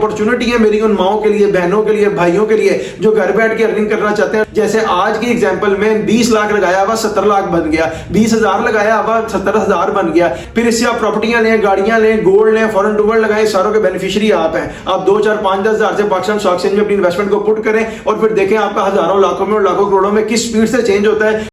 Opportunity है मेरी उन माओं के लिए, बहनों के लिए, भाइयों के लिए जो घर बैठ के अर्निंग करना चाहते हैं। जैसे आज की एग्जांपल में 20 लाख लगाया हुआ 70 लाख बन गया, 20,000 लगाया हुआ 70,000 बन गया। फिर इससे आप प्रॉपर्टियां लें, गाड़ियां लें, गोल्ड लें, फॉरेन टूर लगाएं, सारों के बेनिफिशियरी आप हैं। आप 2, 4, 5, 10 हजार से पाकिस्तान स्टॉक एक्सचेंज में अपनी इन्वेस्टमेंट को पुट करें और फिर देखें आपका हजारों, लाखों में और लाखों करोड़ों में किस स्पीड से चेंज होता है।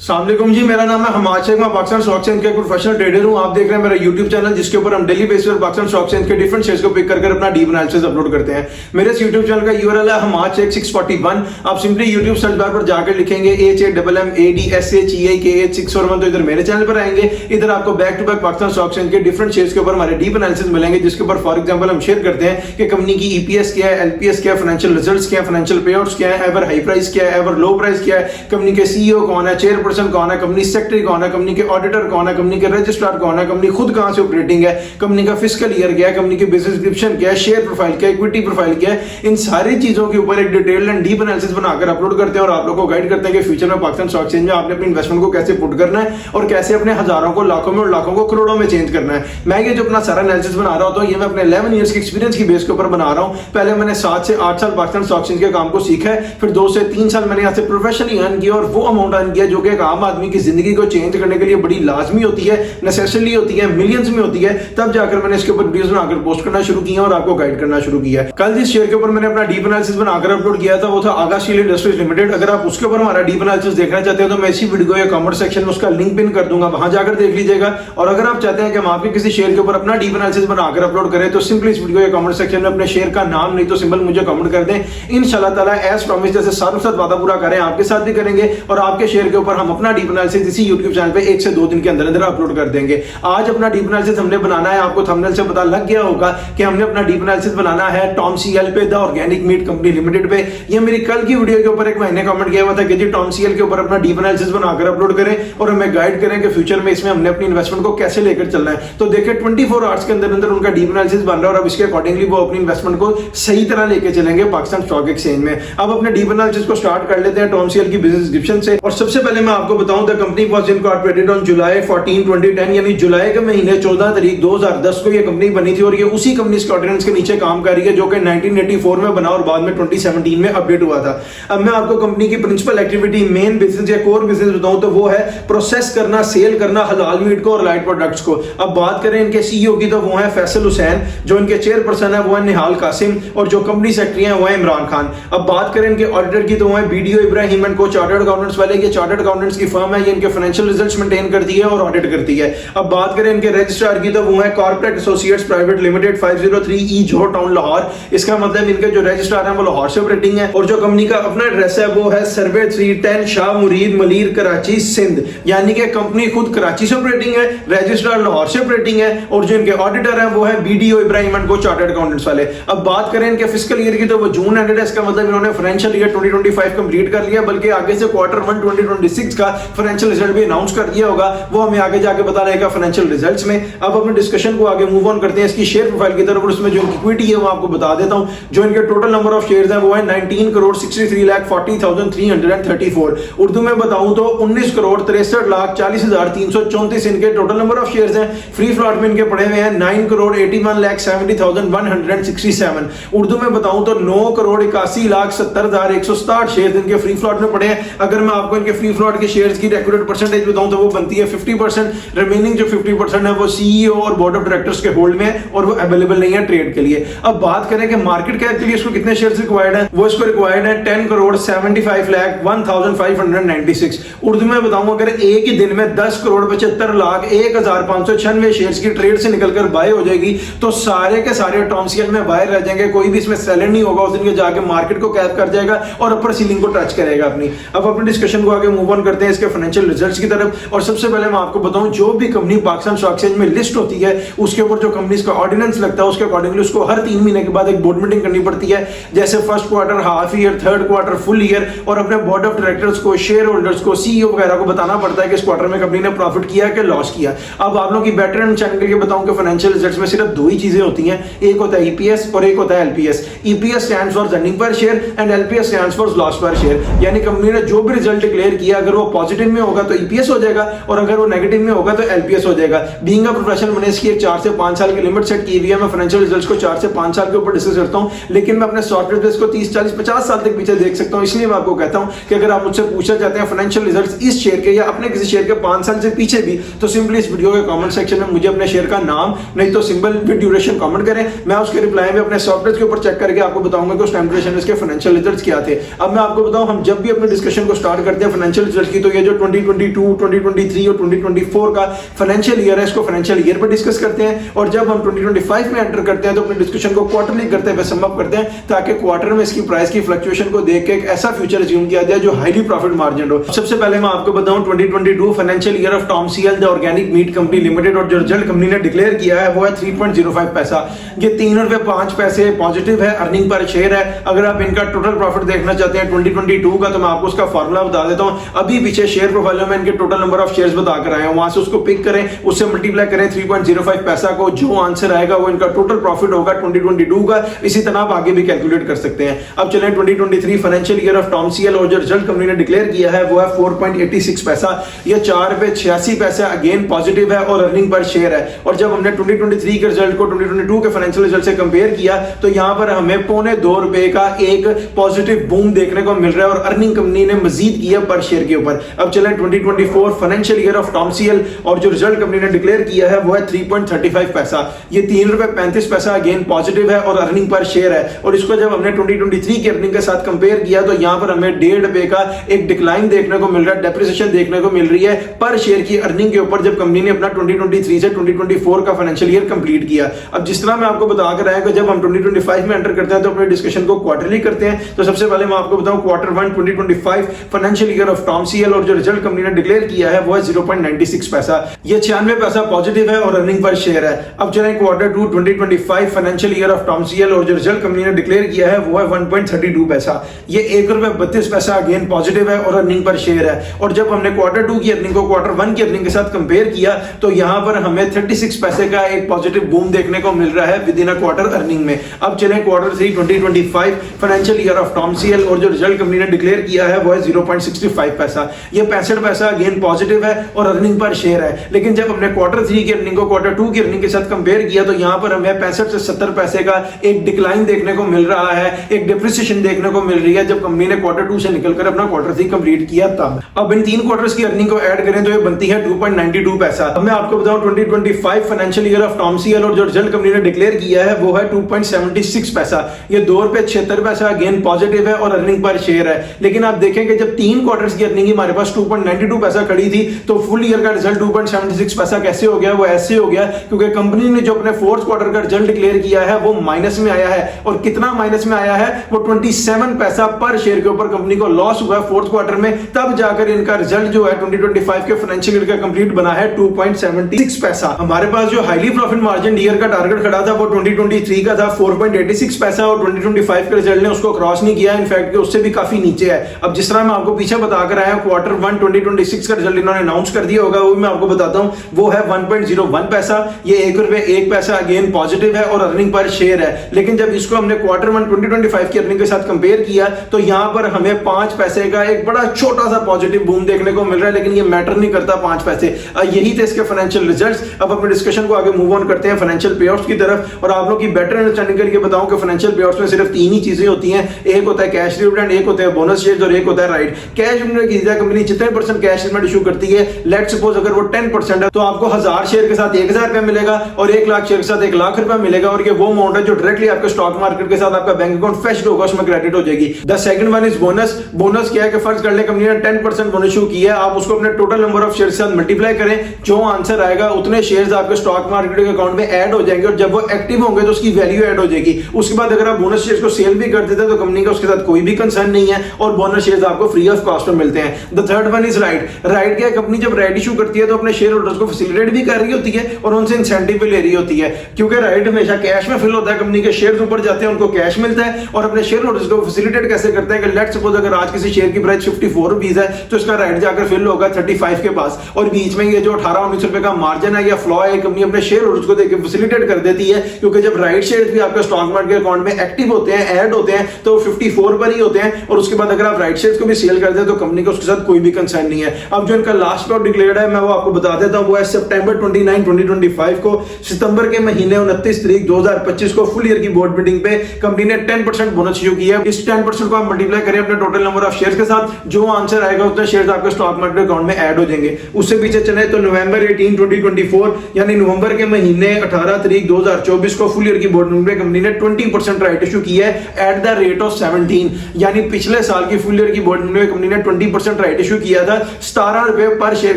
अस्सलाम वालेकुम जी, मेरा नाम है हमाद शेख, मैं पाकिस्तान स्टॉक एक्सचेंज का प्रोफेशनल ट्रेडर हूं। आप देख रहे हैं मेरा यूट्यूब चैनल जिसके ऊपर हम डेली बेसिस पर पाकिस्तान स्टॉक एक्सचेंज के डिफरेंट शेयर्स को पिक कर अपना डीप एनालिसिस अपलोड करते हैं। मेरे इस यूट्यूब चैनल का यूआरएल है हमाद शेख 641। आप सिंपली यूट्यूब सर्च बार पर जाकर लिखेंगे HAMMADSHEIKH641 तो इधर मेरे चैनल पर आएंगे। इधर आपको back to back Pakistan stock exchange के डिफरेंट शेयर्स के ऊपर हमारे डीप एनालिसिस मिलेंगे, जिसके ऊपर फॉर एग्जांपल हम शेयर करते हैं कि कंपनी की ईपीएस क्या है, एलपीएस क्या है, फाइनेंशियल रिजल्ट्स क्या है, फाइनेंशियल पेआउट्स क्या है, एवर हाई प्राइस क्या है, एवर लो प्राइस क्या है, कंपनी के सीईओ कौन है, चेयरपर्सन कौन है, कंपनी सेक्रेटरी कौन है, कंपनी के ऑडिटर कौन है, कंपनी के रजिस्ट्रार कौन है, कंपनी खुद कहां से ऑपरेटिंग है, कंपनी का फिस्कल ईयर क्या है, कंपनी की बिजनेस डिस्क्रिप्शन क्या है, शेयर प्रोफाइल क्या है, इक्विटी प्रोफाइल क्या है, इन सारी चीजों के ऊपर एक डिटेल्ड एंड डीप एनालिसिस बनाकर अपलोड करते हैं और आप लोगों को गाइड करते हैं कि फ्यूचर में पाकिस्तान स्टॉक एक्सचेंज में आपने अपनी इन्वेस्टमेंट को कैसे पुट करना है और कैसे अपने हजारों को, लाखों में और लाखों को करोड़ों में चेंज करना है। मैं ये जो अपना सारा एनालिसिस बना रहा हूं ये मैं अपने 11 इयर्स के एक्सपीरियंस की बेस के ऊपर बना रहा हूं। पहले मैंने 7 से 8 साल पाकिस्तान स्टॉक एक्सचेंज के काम को सीखा है, फिर 2 से 3 साल मैंने यहाँ से प्रोफेशनली अर्न किया और वो अमाउंट अर्न किया जो कि एक आम आदमी की जिंदगी को चेंज करने के लिए बड़ी लाजमी होती है, नेसेसरी होती है, मिलियंस में होती है। तब जाकर मैंने इसके ऊपर वीडियोस बनाकर पोस्ट करना शुरू किया और आपको गाइड करना शुरू किया। कल जिस शेयर के ऊपर मैंने अपना डीप एनालिसिस बनाकर अपलोड किया था वो था आगा स्टील इंडस्ट्रीज लिमिटेड। अगर आप उसके ऊपर हमारा डीप एनालिसिस देखना चाहते हैं तो मैं इसी वीडियो या कमेंट सेक्शन में उसका लिंक पिन कर दूंगा, वहां जाकर देख लीजिएगा। और अगर आप चाहते हैं कि हम आपके किसी शेयर के ऊपर अपना डीप एनालिसिस बनाकर अपलोड करें तो सिंपली इस वीडियो या कमेंट सेक्शन में अपने शेयर का नाम नहीं तो सिंबल मुझे कमेंट कर दें। इंशाल्लाह ताला एज प्रॉमिस जैसे सारों के साथ वादा पूरा करें आपके साथ भी करेंगे और आपके शेयर के ऊपर हम अपना डीप एनालिसिस इसी यूट्यूब चैनल पे 1 से 2 दिन के अंदर अंदर अपलोड कर देंगे। आज अपना डीप एनालिसिस हमने बनाना है, आपको थंबनेल से पता लग गया होगा कि हमने अपना डीप एनालिसिस बनाना है टॉम सीएल पे, the organic meat company limited पे। ये मेरी कल की वीडियो के ऊपर एक महीने कमेंट किया हुआ था कि जी टॉम सीएल के ऊपर अपना डीप एनालिसिस बनाकर अपलोड करें और हमें गाइड करें कि फ्यूचर में इसमें हमने अपनी इन्वेस्टमेंट को कैसे लेकर चलना है। तो देखिए 24 आवर्स के अंदर अंदर उनका डीप एनालिसिस बन रहा है और अब इसके अकॉर्डिंगली वो अपनी इन्वेस्टमेंट को सही तरह लेके चलेंगे पाकिस्तान स्टॉक एक्सचेंज में। अब अपने डीप एनालिसिस को स्टार्ट कर लेते हैं टॉम सीएल की बिजनेस डिस्क्रिप्शन से। और सबसे पहले मैं आपको बताऊं the company was incorporated on July 14, 2010 यानी जुलाई के महीने 14 तारीख 2010 को ये कंपनी बनी थी और ये उसी कंपनी के ऑर्डिनेंस के नीचे काम कर रही है जो कि 1984 में बना और बाद में 2017 में अपडेट हुआ था। अब मैं आपको कंपनी की प्रिंसिपल एक्टिविटी, मेन बिजनेस या कोर बिजनेस बताऊं तो वो है प्रोसेस करना, सेल करना हलाल मीट को और लाइट प्रोडक्ट्स को। अब बात करें इनके सीईओ की तो वो है फैसल हुसैन, जो इनके चेयरपर्सन है वो है निहाल कासिम और जो कंपनी सेक्रेटरी है वो है इमरान खान। अब बात करें इनके ऑडिटर की तो वो है बीडीओ इब्राहिम एंड को चार्टर्ड अकाउंटेंट्स वाले। ये चार्टर्ड अकाउंटेंट्स की फर्म है, ये इनके फाइनेंशियल रिजल्ट्स मेंटेन करती है और ऑडिट करती है। अब बात करें इनके रजिस्ट्रार की तो वो है कॉर्पोरेट एसोसिएट्स प्राइवेट लिमिटेड 503 ई जोहर टाउन लाहौर। इसका मतलब इनके जो रजिस्ट्रार हैं वो लाहौर से ऑपरेटिंग है और जो कंपनी का अपना एड्रेस है वो है सर्वे 310 शाह मुरीद मलीर कराची सिंध, यानी कि कंपनी खुद कराची से ऑपरेटिंग है, रजिस्ट्रार लाहौर से ऑपरेटिंग है और जो इनके ऑडिटर है वो है बीडीओ इब्राहिम एंड को चार्टर्ड अकाउंटेंट्स वाले। अब बात करें इनके फिस्कल ईयर की तो वो जून एंडेड है, इसका मतलब इन्होंने फाइनेंशियल ईयर 2025 कंप्लीट कर लिया, बल्कि आगे से क्वार्टर 1 2026 का फाइनेंशियल रिजल्ट भी अनाउंस कर दिया होगा, वो हमें आगे जाके बता रहेगा फाइनेंशियल रिजल्ट्स में। अब अपने डिस्कशन को आगे मूव ऑन करते हैं इसकी शेयर प्रोफाइल की तरफ और उसमें जो इक्विटी है वो आपको बता देता हूं। जो इनके टोटल नंबर ऑफ शेयर्स हैं वो है 19,63,40,334। उर्दू में बताऊं तो 19,63,40,334 इनके टोटल नंबर ऑफ शेयर्स हैं। फ्री फ्लॉट में इनके पड़े हुए हैं 9,81,70,167। उर्दू में बताऊं तो 9,81,70,167 शेयर्स इनके फ्री फ्लॉट में पड़े हैं। अगर मैं आपको इनके फ्री फ्लॉट के शेयर्स की एक्यूरेट परसेंटेज बताऊं तो वो बनती है 50%। रिमेनिंग जो 50% है वो सीईओ और बोर्ड ऑफ डायरेक्टर्स के होल्ड में और वो अवेलेबल नहीं है ट्रेड के लिए। अब बात करें कि मार्केट कैप के लिए इसको कितने शेयर्स रिक्वायर्ड है, वो इसको रिक्वायर्ड है 10,75,01,596। उर्दू में बताऊं अगर एक ही दिन में 10,75,01,596 शेयर्स की ट्रेड से निकलकर बाय हो जाएगी तो सारे के सारे टॉम सीएल में बाय रह जाएंगे, कोई भी इसमें सेलर नहीं होगा। उस दिन के जाके मार्केट को कैप कर जाएगा और अपर सीलिंग को टच करेगा अपनी। अब अपने डिस्कशन को आगे मूव ऑन करते हैं इसके फाइनेंशियल रिजल्ट्स की तरफ। और सबसे पहले मैं आपको बताऊं जो भी कंपनी पाकिस्तान स्टॉक एक्सचेंज में लिस्ट होती है उसके ऊपर जो कंपनी का ऑर्डिनेंस लगता है उसके अकॉर्डिंगली उसको हर 3 महीने के बाद एक बोर्ड मीटिंग करनी पड़ती है, जैसे first quarter, half year, third quarter, full year, और अपने बोर्ड ऑफ डायरेक्टर्स को, शेयर होल्डर्स को, सीईओ वगैरह को बताना पड़ता है कि इस क्वार्टर में कंपनी ने प्रॉफिट किया कि लॉस किया। अब आप लोगों की बेटर अंडरस्टैंडिंग के लिए बताऊं कि फाइनेंशियल रिजल्ट्स में सिर्फ 2 ही चीजें होती हैं, एक होता है ईपीएस और एक होता है LPS. EPS stands for earning per share and LPS stands for loss पर शेयर, यानी कंपनी ने जो भी रिजल्ट डिक्लेयर किया अगर वो पॉजिटिव में होगा तो ईपीएस हो जाएगा, और अगर वो नेगेटिव में होगा तो एलपीएस हो जाएगा। बीइंग अ प्रोफेशनल मैंने इसकी 4 से 5 साल की लिमिट सेट की हुई है। मैं फाइनेंशियल रिजल्ट्स को 4 से 5 साल के ऊपर डिस्कस करता हूं, लेकिन मैं अपने सॉफ्टवेयर पे इसको 30, 40, 50 साल तक पीछे देख सकता हूं। इसलिए मैं आपको कहता हूं कि अगर आप मुझसे पूछना चाहते हैं फाइनेंशियल रिजल्ट्स इस शेयर के या अपने किसी शेयर के 5 साल से पीछे भी, तो सिंपली इस वीडियो के कमेंट सेक्शन में मुझे अपने शेयर का नाम नहीं तो सिंबल विद ड्यूरेशन कमेंट करें। मैं उसके रिप्लाई में अपने सॉफ्टवेयर के ऊपर चेक करके आपको बताऊंगा कि उस टाइम ड्यूरेशन इसके फाइनेंशियल रिजल्ट्स क्या थे। अब मैं आपको बताऊं, हम जब भी अपने डिस्कशन को स्टार्ट करते हैं फाइनेंशियल रिजल्ट की, तो ये जो 2022, 2023 और 2024 का फाइनेंशियल ईयर है, इसको फाइनेंशियल ईयर पर डिस्कस करते हैं। और जब हम 2025 में एंटर करते हैं तो अपने डिस्कशन को क्वार्टरली करते हैं, सम अप करते हैं, ताकि क्वार्टर में इसकी प्राइस की फ्लक्चुएशन को देख के एक ऐसा फ्यूचर अज्यूम किया जाए जो हाईली प्रॉफिट मार्जिन हो। सबसे पहले मैं आपको बताऊं 2022 financial year of Tom CL the organic meat company Limited, और जो रिजल्ट कंपनी ने डिक्लेयर किया है वो है 3.05 पैसा। ये 3 रुपए 5 पैसे पॉजिटिव है अर्निंग पर शेयर है। अगर आप इनका टोटल प्रॉफिट देखना चाहते हैं 2022 का, तो मैं आपको उसका फॉर्मूला बता देता हूं। अभी पीछे शेयर प्रोफाइल में इनके टोटल नंबर ऑफ शेयर्स बताकर आया हूं, वहां से उसको पिक करें, उससे मल्टीप्लाई करें 3.05 पैसा को, जो आंसर आएगा वो इनका टोटल प्रॉफिट होगा 2022 का। इसी तरह आप आगे भी कैलकुलेट कर सकते हैं। अब चलें 2023 financial year of Tom CL, और जो रिजल्ट कंपनी ने डिक्लेयर किया है वो है 4.86 पैसा। ये 4 रुपए 86 पैसे अगेन पॉजिटिव है और अर्निंग पर शेयर है। और जब हमने 2023 के रिजल्ट को 2022 के फाइनेंशियल रिजल्ट से कंपेयर किया, तो यहां पर हमें 2.25 रुपए का एक पॉजिटिव बूम देखने को मिल रहा है, और अर्निंग कंपनी ने मजीद किया पर शेयर के ऊपर। अब चलें 2024 financial year of Tom CL, और जो रिजल्ट कंपनी ने डिक्लेयर किया है वो है 3.35 पैसा। ये 3 रुपए 35 पैसा अगेन पॉजिटिव है और अर्निंग पर शेयर है। और इसको जब हमने 2023 की अर्निंग के साथ कंपेयर किया, तो यहां पर हमें 1.5 रुपए का एक डिक्लाइन देखने को मिल रहा है, डेप्रिसिएशन देखने को मिल रही है पर शेयर की अर्निंग के ऊपर, जब कंपनी ने अपना 2023 से 2024 का फाइनेंशियल ईयर कंप्लीट किया। अब जिस तरह मैं आपको बता कर आया कि जब हम 2025 में एंटर करते हैं तो अपने डिस्कशन को क्वार्टरली करते हैं। तो सबसे पहले मैं आपको बताऊं quarter 1 2025 financial year of Tom CL, और जो रिजल्ट कंपनी ने डिक्लेयर किया है वो है 0.96 पैसा। ये 96 पैसा पॉजिटिव है और अर्निंग पर शेयर है। अब चलें quarter 2 2025 financial year of Tom CL, और जो रिजल्ट कंपनी ने डिक्लेयर किया है वो है 1.32 पैसा। ये 1 रुपए 32 पैसा अगेन पॉजिटिव है और अर्निंग पर शेयर है। और जब हमने क्वार्टर 2 की अर्निंग को क्वार्टर 1 की अर्निंग के साथ कंपेयर किया, तो यहां पर हमें 36 पैसे का एक पॉजिटिव बूम देखने को मिल रहा है within a quarter earning में। अब चलें quarter 3 2025 financial year of Tom CL, और जो रिजल्ट कंपनी ने डिक्लेयर किया है वो है 0.65 पैसा। ये 65 पैसा अगेन पॉजिटिव है और अर्निंग पर शेयर है। लेकिन जब हमने क्वार्टर 3 की अर्निंग को क्वार्टर 2 की अर्निंग के साथ कंपेयर किया, तो यहां पर हमें 65 से 70 पैसे का एक डिक्लाइन देखने को मिल रहा है, एक डिप्रिसिएशन देखने को मिल रही है, जब कंपनी ने क्वार्टर 2 से निकलकर अपना क्वार्टर 3 कंप्लीट किया तब। अब इन 3 क्वार्टर्स की अर्निंग को ऐड करें तो ये बनती है 2.92 पैसा। अब मैं आपको बताऊं 2025 financial year of Tom CL, और जो रिजल्ट कंपनी ने डिक्लेयर किया है वो है 2.76 पैसा। ये 2 रुपए 76 पैसा अगेन पॉजिटिव है और अर्निंग पर शेयर है। लेकिन आप देखेंगे जब 3 क्वार्टर्स की अर्निंग हमारे पास 2.92 पैसा खड़ी थी, तो फुल ईयर का रिजल्ट 2.76 पैसा कैसे हो गया? वो ऐसे हो गया क्योंकि कंपनी ने जो अपने 4th क्वार्टर का रिजल्ट डिक्लेयर किया है वो माइनस में आया है। और कितना माइनस में आया है? वो 27 पैसा पर शेयर के ऊपर कंपनी को लॉस हुआ है 4th क्वार्टर में। तब जाकर इनका रिजल्ट जो है 2025 के फाइनेंशियल ईयर का कंप्लीट बना है 2.76 पैसा। हमारे पास जो हाईली प्रॉफिट मार्जिन ईयर का टारगेट खड़ा था वो 2023 का था 4.86 पैसा, और 2025 के रिजल्ट ने उसको क्रॉस नहीं किया, इनफैक्ट कि उससे भी काफी नीचे है। अब जिस तरह मैं आपको पीछे बताकर आया क्वार्टर 1 2026 का रिजल्ट इन्होंने अनाउंस कर दिया होगा, वो मैं आपको बताता हूं, वो है 1.01 पैसा। ये 1 रुपए 1 पैसा अगेन पॉजिटिव है और अर्निंग पर शेयर है। लेकिन जब इसको हमने क्वार्टर 1 2025 की अर्निंग के साथ कंपेयर किया, तो यहां पर हमें 5 पैसे का एक बड़ा छोटा सा पॉजिटिव बूम देखने को मिल रहा है, लेकिन ये मैटर नहीं करता 5 पैसे। यही थे इसके फाइनेंशियल रिजल्ट्स। अब अपने डिस्कशन को आगे मूव ऑन करते हैं फाइनेंशियल पेआउट्स की तरफ। और आप लोग की बेटर अंडरस्टैंडिंग के लिए बताऊं कि फाइनेंशियल पेआउट्स में सिर्फ 3 ही चीजें होती हैं, एक होता है कैश डिविडेंड, एक होता है बोनस शेयर्स और एक होता है राइट। कैश डिविडेंड की कंपनी जितने % कैश डिविडेंड इशू करती है, लेट्स सपोज अगर वो 10% है, तो आपको 1000 शेयर के साथ 1000 रुपया मिलेगा और 1 लाख शेयर के साथ 1 लाख रुपया मिलेगा। और ये वो अमाउंट है जो डायरेक्टली आपके स्टॉक मार्केट के साथ आपका बैंक अकाउंट फेच्ड होगा, उसमें क्रेडिट हो जाएगी। The second one is bonus. Bonus क्या है कि फर्ज कर ले कंपनी ने 10% बोनस इशू किया है, आप उसको अपने टोटल नंबर ऑफ शेयर के साथ मल्टीप्लाई करें, जो आंसर आएगा उतने शेयर्स आपके स्टॉक मार्केट के अकाउंट में ऐड हो जाएंगे, और जब वो एक्टिव होंगे तो उसकी वैल्यू ऐड हो जाएगी। उसके बाद अगर आप बोनस शेयर्स को सेल भी कर देते हैं तो कंपनी का उसके साथ कोई भी कंसर्न नहीं है, और बोनस शेयर्स आपको फ्री ऑफ कॉस्ट में मिलते हैं। The third one is right. Right क्या है? कंपनी जब राइट इशू करती है तो अपने शेयर होल्डर्स को फैसिलिटेट भी कर रही होती है और उनसे इंसेंटिव भी ले रही होती है, क्योंकि राइट हमेशा कैश में फिल होता है। कंपनी के शेयर्स ऊपर जाते हैं, उनको कैश मिलता है, और अपने शेयर होल्डर्स को फैसिलिटेट कैसे करते हैं कि लेट्स सपोज अगर आज किसी शेयर की प्राइस 54 रुपीस है, तो इसका राइट जाकर फिल होगा 35 के पास, और बीच में ये जो 18-19 रुपए का मार्जिन है या फ्लॉ है, कंपनी अपने शेयर होल्डर्स को देकर फैसिलिटेट कर देती है। क्योंकि जब राइट शेयर्स भी आपके स्टॉक मार्केट के अकाउंट में एक्टिव होते हैं, ऐड होते हैं, तो 54 पर ही होते हैं, और उसके बाद अगर आप राइट शेयर्स को भी सेल कर दें तो कंपनी को उसके उसके साथ कोई भी कंसर्न नहीं है। अब जो इनका लास्ट पेआउट डिक्लेयर्ड है मैं वो आपको बता देता हूं, वो है सितंबर 29, 2025 को, सितंबर के महीने 29 तारीख 2025 को फुल ईयर की बोर्ड मीटिंग पे कंपनी ने 10% बोनस इशू किया है। इस 10% को आप मल्टीप्लाई करें अपने टोटल नंबर ऑफ शेयर्स के साथ, जो आंसर आएगा उतने शेयर्स आपके स्टॉक मार्केट अकाउंट में ऐड हो जाएंगे। उससे पीछे चले तो नवंबर 18, 2024 यानी नवंबर के महीने 18 तारीख 2024 को फुल ईयर की बोर्ड मीटिंग में कंपनी ने 20% राइट इशू किया है एट द रेट ऑफ 17, यानी पिछले साल की फुल ईयर की बोर्ड मीटिंग में कंपनी ने 20% राइट इशू किया था। 17 रुपए पर शेयर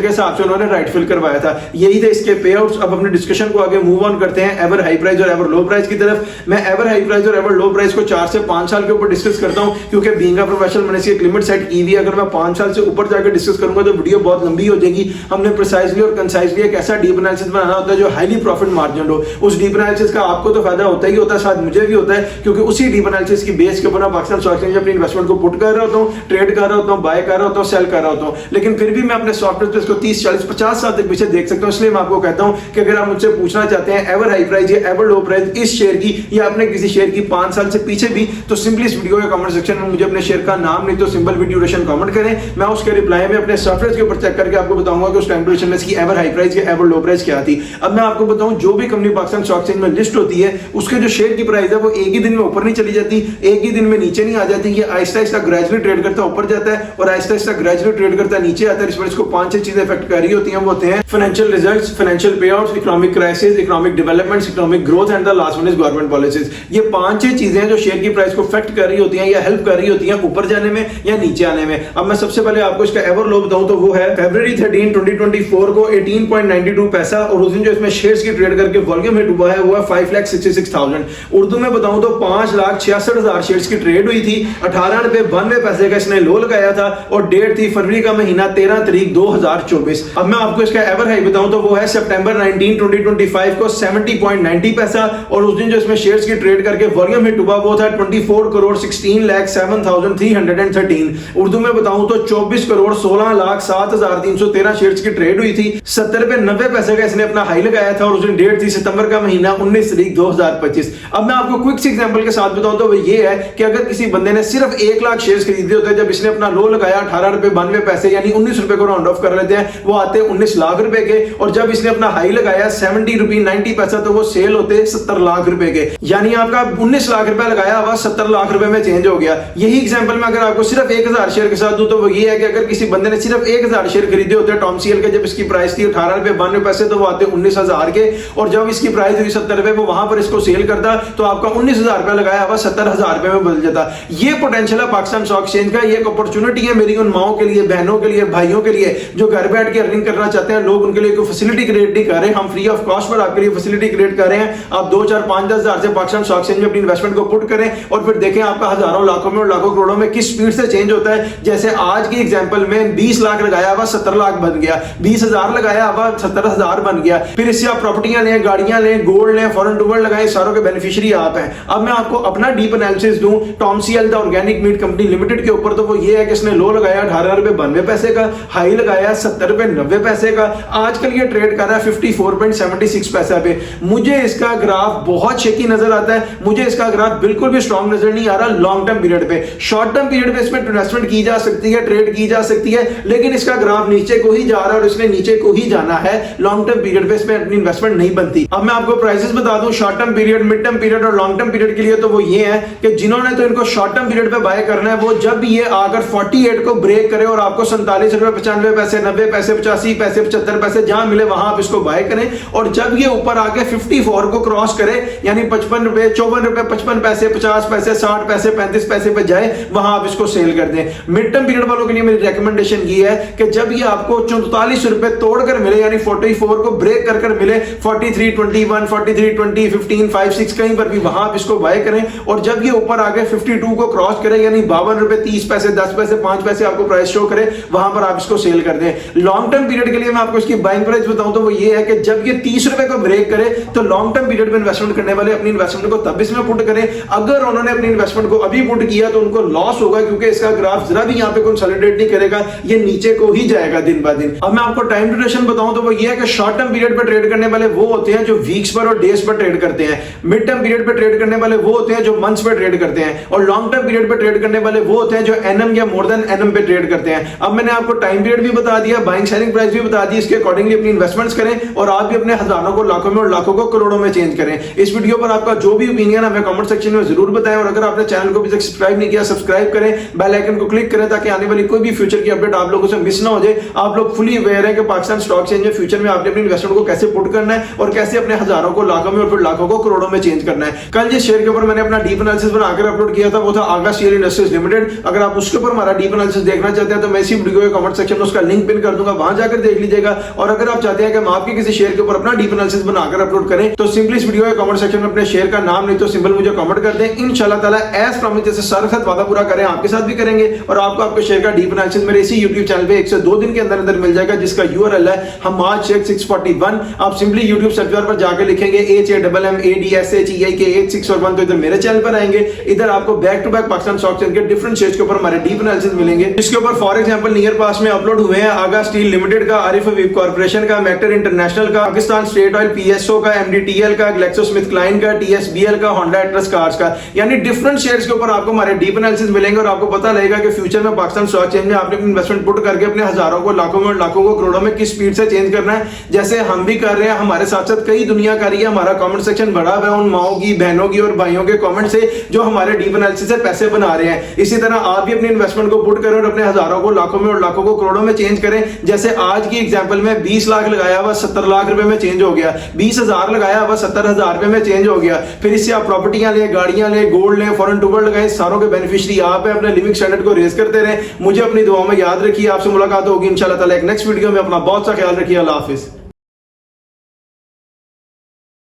के हिसाब से उन्होंने राइट फिल करवाया था। यही थे इसके पे आउट्स। अब अपने डिस्कशन को आगे मूव ऑन करते हैं एवर हाई प्राइस और एवर लो प्राइस की तरफ। मैं एवर हाई प्राइस और एवर लो प्राइस को 4 से 5 साल के ऊपर डिस्कस करता हूं, क्योंकि बीइंग अ प्रोफेशनल मैंने इसकी एक लिमिट सेट की हुई है। अगर मैं 5 साल से ऊपर जाकर डिस्कस करूंगा तो वीडियो बहुत लंबी हो जाएगी। हमने प्रिसाइजली और कंसाइजली एक ऐसा डीप एनालिसिस बनाना होता है जो हाईली प्रॉफिट मार्जिन हो। उस डीप एनालिसिस का आपको तो फायदा होता ही होता है, शायद मुझे भी होता है, क्योंकि उसी डीप एनालिसिस की बेस के ऊपर मैं पाकिस्तान स्टॉक एक्सचेंज अपनी इन्वेस्टमेंट को पुट कर रहा होता हूं, ट्रेड कर रहा होता हूं, बाय कर रहा होता हूं, सेल कर रहा होता हूं। लेकिन फिर भी मैं अपने सॉफ्टवेयर पे इसको 30, 40, 50 साल तक पीछे देख सकता हूं। इसलिए मैं आपको कहता हूं कि अगर आप मुझसे पूछना चाहते हैं एवर हाई प्राइस या एवर लो प्राइस इस शेयर की या अपने किसी शेयर की 5 साल से पीछे भी, तो सिंपली इस वीडियो के कमेंट सेक्शन में मुझे अपने शेयर का नाम नहीं तो सिंपल वीडियो ड्यूरेशन कमेंट करें। मैं उसके रिप्लाई में अपने सॉफ्टवेयर के ऊपर चेक करके आपको बताऊंगा कि उस टाइम ड्यूरेशन में इसकी एवर हाई प्राइस या एवर लो प्राइस क्या थी। अब मैं आपको बताऊं, जो भी कंपनी पाकिस्तान स्टॉक एक्सचेंज में लिस्ट होती है उसके जो शेयर की प्राइस है वो एक ही दिन में ऊपर नहीं चली जाती, एक ही दिन में नीचे नहीं आ जाती। ये आहिस्ता आहिस्ता ग्रेजुअली ट्रेड करता ऊपर जाता है और आहिस्ता आहिस्ता ग्रेजुअली ट्रेड करता नीचे आता है। इस पर इसको 5-6 चीजें इफेक्ट कर रही होती हैं। वो होते हैं financial results, financial पेआउट्स, economic crisis, economic developments, economic growth and the last one is government policies. ये 5-6 चीजें हैं जो शेयर की प्राइस को इफेक्ट कर रही होती हैं या हेल्प कर रही होती हैं ऊपर जाने में या नीचे आने में। अब मैं सबसे पहले आपको इसका एवर लो बताऊं तो वो है फरवरी 13, 2024 को 18.92 पैसा, और उस दिन जो इसमें शेयर्स की ट्रेड करके वॉल्यूम हिट हुआ है वो है 5,66,000। उर्दू में बताऊं तो 5,66,000 शेयर्स की ट्रेड हुई थी। 18 रुपए 92 पैसे का इसने लो लगाया था और डेट थी फरवरी का महीना 13 तारीख 2024। अब मैं आपको इसका एवर हाई बताऊं तो वो है सितंबर 19, 2025 को 70.90 पैसा, और उस दिन जो इसमें शेयर्स की ट्रेड करके वॉल्यूम हिट हुआ वो था 24,16,07,313। उर्दू में बताऊं तो 24,16,07,313 शेयर्स की ट्रेड हुई थी। 70 रुपए 90 पैसे का इसने अपना हाई लगाया था और उस दिन डेट थी सितंबर का महीना 19 तारीख 2025। अब मैं आपको क्विक एग्जांपल के साथ बताऊं तो वो ये है कि अगर किसी बंदे ने सिर्फ 1 लाख शेयर्स खरीदे होते हैं, जब इसने अपना लो लगाया 18 रुपए 92 पैसे यानी 19 रुपए को राउंड ऑफ कर लेते हैं, वो आते 19 लाख रुपए के, और जब इसने अपना हाई लगाया 70 रुपए 90 पैसा तो वो सेल होते 70 लाख रुपए के, यानी आपका 19 लाख रुपए लगाया हुआ 70 लाख रुपए में चेंज हो गया। यही एग्जांपल मैं अगर आपको सिर्फ 1000 शेयर के साथ दूं तो वो ये है कि अगर किसी बंदे ने सिर्फ 1000 शेयर खरीदे होते हैं टॉमसीएल के, जब इसकी प्राइस थी 18 रुपए 92 पैसे तो वो आते 19,000 के, और जब इसकी प्राइस हुई 70 रुपए वो वहां पर इसको सेल करता तो आपका 19,000 रुपए लगाया हुआ 70,000 रुपए में बदल जाता। ये पोटेंशियल है पाकिस्तान स्टॉक एक्सचेंज का, ये एक अपॉर्चुनिटी है मेरी उन माओं के लिए, बहनों के लिए, भाइयों के लिए जो घर बैठ के अर्निंग करना चाहते हैं। लोग उनके लिए कोई फैसिलिटी क्रिएट नहीं कर रहे, हम फ्री ऑफ कॉस्ट पर आपके लिए फैसिलिटी क्रिएट कर रहे हैं। आप 2, 4, 5, 10 हजार से पाकिस्तान स्टॉक एक्सचेंज में अपनी इन्वेस्टमेंट को पुट करें और फिर देखें आपका हजारों, लाखों में और लाखों करोड़ों में किस स्पीड से चेंज होता है। जैसे आज की एग्जांपल में 20 लाख लगाया हुआ 70 लाख बन गया, 20,000 लगाया हुआ 70,000 बन गया। फिर इससे आप प्रॉपर्टियां लें, गाड़ियां लें, गोल्ड लें, फॉरेन टूर लगाएं, सारों के बेनिफिशियरी आप हैं। अब मैं आपको अपना डीप एनालिसिस दूं टॉमसीएल the organic meat company limited के ऊपर, तो वो ये है कि इसने लो लगाया 18 रुपए 92 पैसे का, हाई लगाया 70 रुपए 90 पैसे का, आजकल ये ट्रेड कर रहा है 54.76 पैसा पे। मुझे इसका ग्राफ बहुत शेकी नजर आता है, मुझे इसका ग्राफ बिल्कुल भी स्ट्रॉन्ग नजर नहीं आ रहा लॉन्ग टर्म पीरियड पे। शॉर्ट टर्म पीरियड पे इसमें इन्वेस्टमेंट की जा सकती है, ट्रेड की जा सकती है, लेकिन इसका ग्राफ नीचे को ही जा रहा है और इसने नीचे को ही जाना है। लॉन्ग टर्म पीरियड पे इसमें अपनी इन्वेस्टमेंट नहीं बनती। अब मैं आपको प्राइसेस बता दूं short term period, mid term period और लॉन्ग टर्म पीरियड के लिए, तो वो ये है कि जिन्होंने तो इनको शॉर्ट टर्म पीरियड पे बाय करना है वो जब ये आकर 48 को ब्रेक करे और आपको 47 रुपए 95 पैसे, 90 पैसे, 85 पैसे, 75 पैसे जहां मिले वहां आप इसको बाय करें, और जब ये ऊपर आके 54 को क्रॉस करे यानी 55 रुपए, 54 रुपए 55 पैसे, 50 पैसे, 60 पैसे, 35 पैसे पे जाए, वहां आप इसको सेल कर दें। मिड टर्म पीरियड वालों के लिए मेरी रिकमेंडेशन ये है कि जब ये आपको 44 रुपए तोड़कर मिले यानी 44 को ब्रेक कर मिले 43.21, 43.20, 15, 5, 6 कहीं पर भी, वहां आप इसको बाय करें, और जब ये ऊपर आके 52 को क्रॉस करे यानी 52 रुपए 30 पैसे, 10 पैसे, 5 पैसे आपको प्राइस शो करे, वहां पर आप इसको सेल कर दें। लॉन्ग टर्म पीरियड के लिए मैं आपको इसकी बाइंग प्राइस बताऊं तो वो ये है कि जब ये 30 रुपए को ब्रेक करे तो लॉन्ग टर्म पीरियड में इन्वेस्टमेंट करने वाले अपनी इन्वेस्टमेंट को तब इसमें पुट करें। अगर उन्होंने अपनी इन्वेस्टमेंट को अभी पुट किया तो उनको लॉस होगा, क्योंकि इसका ग्राफ जरा भी यहां पे कंसोलिडेट नहीं करेगा, ये नीचे को ही जाएगा दिन ब दिन। अब मैं आपको टाइम ड्यूरेशन बताऊं तो वो ये है कि शॉर्ट टर्म पीरियड पर ट्रेड करने वाले वो होते हैं जो वीक्स पर और डेज पर ट्रेड करते हैं, मिड टर्म पीरियड पर ट्रेड करने वाले वो होते हैं जो मंथ्स पर ट्रेड करते हैं, और लॉन्ग टर्म पीरियड पर ट्रेड करने वाले वो होते हैं जो एनएम या मोर देन एनएम पे ट्रेड ट्रेड करते हैं। अब मैंने आपको टाइम पीरियड भी बता दिया, बाइंग सेलिंग प्राइस भी बता दी, इसके अकॉर्डिंगली अपनी इन्वेस्टमेंट्स करें और आप भी अपने हजारों को लाखों में और लाखों को करोड़ों में चेंज करें। इस वीडियो पर आपका जो भी ओपिनियन है हमें कमेंट सेक्शन में जरूर बताएं और अगर आपने चैनल को अभी तक सब्सक्राइब नहीं किया सब्सक्राइब करें, बेल आइकन को क्लिक करें ताकि आने वाली कोई भी फ्यूचर की अपडेट आप लोगों से मिस ना हो जाए। आप लोग फुली अवेयर है कि पाकिस्तान स्टॉक एक्सचेंज में फ्यूचर में आपने अपनी इन्वेस्टमेंट को कैसे पुट करना है और कैसे अपने हजारों को लाखों में और फिर लाखों को करोड़ों में चेंज करना है। कल जिस शेयर के ऊपर मैंने अपना डीप एनालिसिस बनाकर अपलोड किया था वो था आगा स्टील इंडस्ट्रीज लिमिटेड। अगर आप उसके ऊपर हमारा डीप एनालिसिस देखना चाहते हैं तो मैं इसी वीडियो के कमेंट सेक्शन में उसका लिंक पिन कर दूंगा, वहां जाकर देख लीजिएगा। और अगर आप चाहते हैं कि हम आपके किसी शेयर के ऊपर अपना डीप एनालिसिस बनाकर अपलोड करें तो सिंपली इस वीडियो के कमेंट सेक्शन में अपने शेयर का नाम नहीं तो सिंबल मुझे कमेंट कर दें। इंशाल्लाह ताला एज प्रॉमिस जैसे सारे साथ वादा पूरा करें आपके साथ भी करेंगे और आपको आपके शेयर का डीप एनालिसिस मेरे इसी YouTube चैनल पे 1 से 2 दिन के अंदर अंदर मिल जाएगा, जिसका URL है हमाद शेख 641। आप सिंपली YouTube सर्च बार पर जाकर लिखेंगे HAMMADSHEIK 86 तो इधर मेरे चैनल पर आएंगे। इधर आपको back to back Pakistan stock exchange के डिफरेंट शेयर्स के ऊपर हमारे डीप एनालिसिस मिलेंगे, जिसके ऊपर फॉर एग्जांपल नियर पास में अपलोड हुए हैं आगा स्टील लिमिटेड का, आरिफ हबीब कॉर्पोरेशन का, मेक्टर इंटरनेशनल का, पाकिस्तान स्टेट ऑयल PSO का, MDTL का, ग्लेक्सोस्मिथक्लाइन का, TSBL का, होंडा एट्लस कार्स का, यानी डिफरेंट शेयर्स के ऊपर आपको हमारे डीप एनालिसिस मिलेंगे और आपको पता लगेगा कि फ्यूचर में पाकिस्तान स्टॉक एक्सचेंज में आपने इन्वेस्टमेंट पुट करके अपने हजारों को लाखों में और लाखों को करोड़ों में किस स्पीड से चेंज करना है। जैसे हम भी कर रहे हैं, हमारे साथ साथ कई दुनिया कर रही है। हमारा कमेंट सेक्शन बड़ा हुआ है उन माओं की, बहनों की और भाइयों के कमेंट से जो हमारे डीप एनालिसिस से पैसे बना रहे हैं। इसी तरह आप भी अपनी इन्वेस्टमेंट को पुट करें और अपने हजारों को लाखों में और लाखों को करोड़ों में चेंज करें। जैसे आज की एग्जांपल में 20 लाख लगाया हुआ 70 लाख रुपए में चेंज हो गया, 20,000 लगाया हुआ 70,000 रुपए में चेंज हो गया। फिर इससे आप प्रॉपर्टियां ले, गाड़ियां ले, गोल्ड ले, फॉरेन टूर लगाए, सारों के बेनिफिशियरी आप है। अपने लिविंग स्टैंडर्ड को रेज करते रहे। मुझे अपनी दुआओं में याद रखिए। आपसे मुलाकात होगी इंशाल्लाह ताला एक नेक्स्ट वीडियो में। अपना बहुत सा ख्याल रखिए। अल्लाह हाफिज।